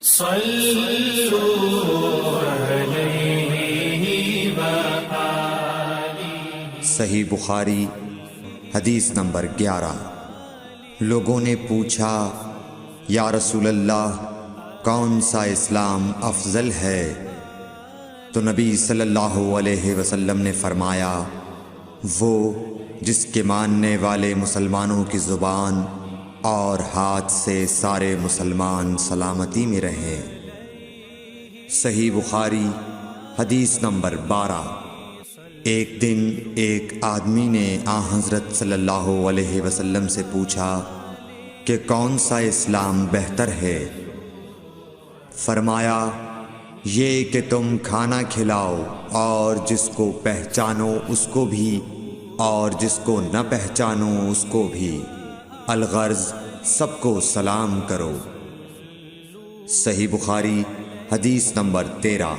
صحیح بخاری حدیث نمبر 11۔ لوگوں نے پوچھا یا رسول اللہ کون سا اسلام افضل ہے؟ تو نبی صلی اللہ علیہ وسلم نے فرمایا وہ جس کے ماننے والے مسلمانوں کی زبان اور ہاتھ سے سارے مسلمان سلامتی میں رہیں۔ صحیح بخاری حدیث نمبر 12۔ ایک دن ایک آدمی نے حضرت صلی اللہ علیہ وسلم سے پوچھا کہ کون سا اسلام بہتر ہے؟ فرمایا یہ کہ تم کھانا کھلاؤ اور جس کو پہچانو اس کو بھی اور جس کو نہ پہچانو اس کو بھی، الغرض سب کو سلام کرو۔ صحیح بخاری حدیث نمبر 13۔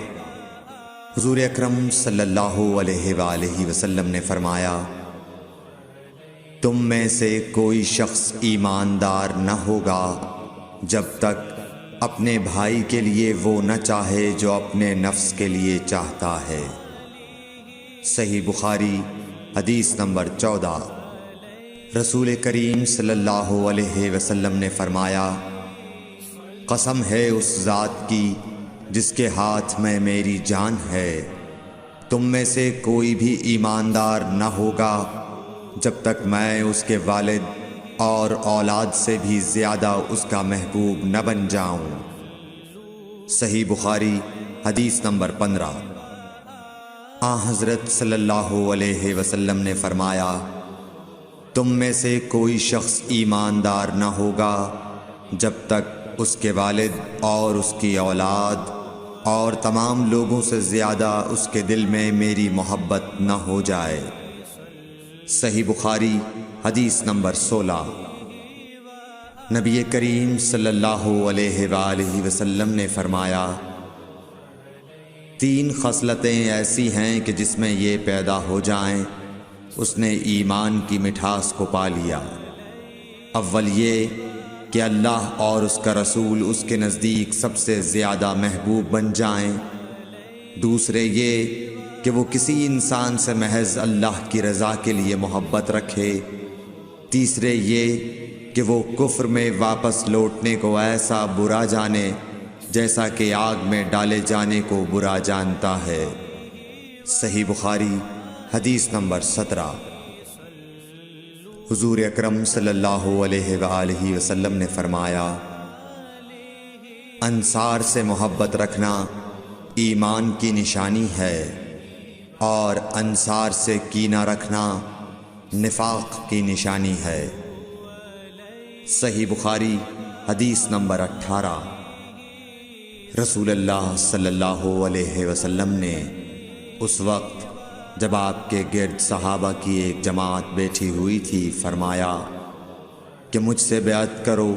حضور اکرم صلی اللہ علیہ وآلہ وسلم نے فرمایا تم میں سے کوئی شخص ایماندار نہ ہوگا جب تک اپنے بھائی کے لیے وہ نہ چاہے جو اپنے نفس کے لیے چاہتا ہے۔ صحیح بخاری حدیث نمبر 14۔ رسول کریم صلی اللہ علیہ وسلم نے فرمایا قسم ہے اس ذات کی جس کے ہاتھ میں میری جان ہے، تم میں سے کوئی بھی ایماندار نہ ہوگا جب تک میں اس کے والد اور اولاد سے بھی زیادہ اس کا محبوب نہ بن جاؤں۔ صحیح بخاری حدیث نمبر 15۔ حضرت صلی اللہ علیہ وسلم نے فرمایا تم میں سے کوئی شخص ایماندار نہ ہوگا جب تک اس کے والد اور اس کی اولاد اور تمام لوگوں سے زیادہ اس کے دل میں میری محبت نہ ہو جائے۔ صحیح بخاری حدیث نمبر 16۔ نبی کریم صلی اللہ علیہ وآلہ وسلم نے فرمایا 3 خصلتیں ایسی ہیں کہ جس میں یہ پیدا ہو جائیں اس نے ایمان کی مٹھاس کو پا لیا۔ اول یہ کہ اللہ اور اس کا رسول اس کے نزدیک سب سے زیادہ محبوب بن جائیں، دوسرے یہ کہ وہ کسی انسان سے محض اللہ کی رضا کے لیے محبت رکھے، تیسرے یہ کہ وہ کفر میں واپس لوٹنے کو ایسا برا جانے جیسا کہ آگ میں ڈالے جانے کو برا جانتا ہے۔ صحیح بخاری حدیث نمبر 17۔ حضور اکرم صلی اللہ علیہ وآلہ وسلم نے فرمایا انصار سے محبت رکھنا ایمان کی نشانی ہے اور انصار سے کینہ رکھنا نفاق کی نشانی ہے۔ صحیح بخاری حدیث نمبر 18۔ رسول اللہ صلی اللہ علیہ وسلم نے اس وقت جب آپ کے گرد صحابہ کی ایک جماعت بیٹھی ہوئی تھی فرمایا کہ مجھ سے بیعت کرو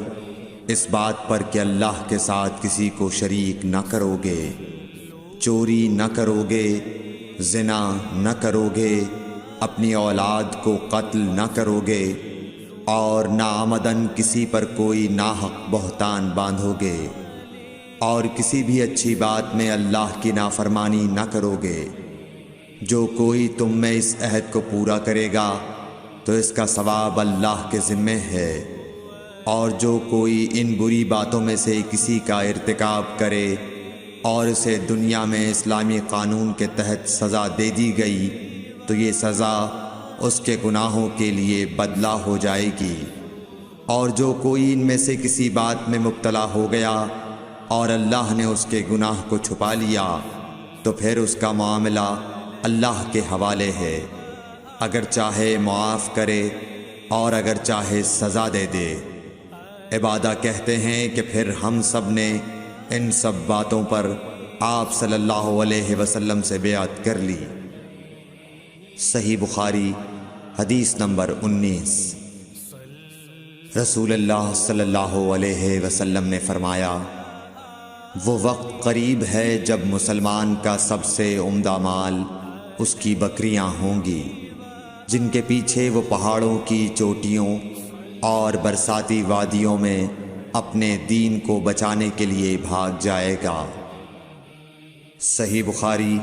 اس بات پر کہ اللہ کے ساتھ کسی کو شریک نہ کرو گے، چوری نہ کرو گے، زنا نہ کرو گے، اپنی اولاد کو قتل نہ کرو گے اور ناعمدن کسی پر کوئی ناحق بہتان باندھو گے اور کسی بھی اچھی بات میں اللہ کی نافرمانی نہ کرو گے۔ جو کوئی تم میں اس عہد کو پورا کرے گا تو اس کا ثواب اللہ کے ذمے ہے، اور جو کوئی ان بری باتوں میں سے کسی کا ارتکاب کرے اور اسے دنیا میں اسلامی قانون کے تحت سزا دے دی گئی تو یہ سزا اس کے گناہوں کے لیے بدلہ ہو جائے گی، اور جو کوئی ان میں سے کسی بات میں مبتلا ہو گیا اور اللہ نے اس کے گناہ کو چھپا لیا تو پھر اس کا معاملہ اللہ کے حوالے ہے، اگر چاہے معاف کرے اور اگر چاہے سزا دے دے۔ عبادہ کہتے ہیں کہ پھر ہم سب نے ان سب باتوں پر آپ صلی اللہ علیہ وسلم سے بیعت کر لی۔ صحیح بخاری حدیث نمبر 19۔ رسول اللہ صلی اللہ علیہ وسلم نے فرمایا وہ وقت قریب ہے جب مسلمان کا سب سے عمدہ مال اس کی بکریاں ہوں گی، جن کے پیچھے وہ پہاڑوں کی چوٹیوں اور برساتی وادیوں میں اپنے دین کو بچانے کے لیے بھاگ جائے گا۔ صحیح بخاری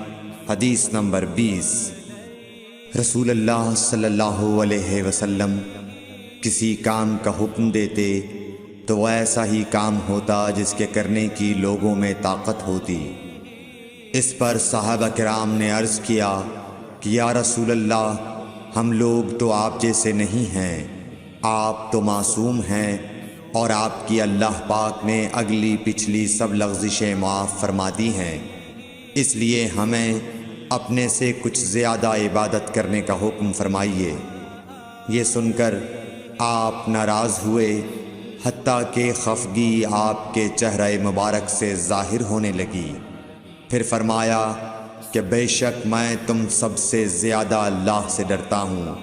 حدیث نمبر 20۔ رسول اللہ صلی اللہ علیہ وسلم کسی کام کا حکم دیتے تو ایسا ہی کام ہوتا جس کے کرنے کی لوگوں میں طاقت ہوتی۔ اس پر صحابہ کرام نے عرض کیا کہ یا رسول اللہ، ہم لوگ تو آپ جیسے نہیں ہیں، آپ تو معصوم ہیں اور آپ کی اللہ پاک نے اگلی پچھلی سب لغزشیں معاف فرما دی ہیں، اس لیے ہمیں اپنے سے کچھ زیادہ عبادت کرنے کا حکم فرمائیے۔ یہ سن کر آپ ناراض ہوئے، حتیٰ کہ خفگی آپ کے چہرہ مبارک سے ظاہر ہونے لگی۔ پھر فرمایا کہ بے شک میں تم سب سے زیادہ اللہ سے ڈرتا ہوں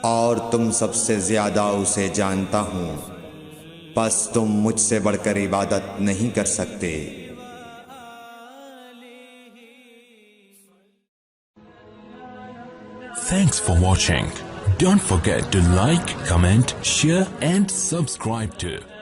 اور تم سب سے زیادہ اسے جانتا ہوں، پس تم مجھ سے بڑھ کر عبادت نہیں کر سکتے۔ Thanks for watching. Don't forget to like, comment, share and subscribe to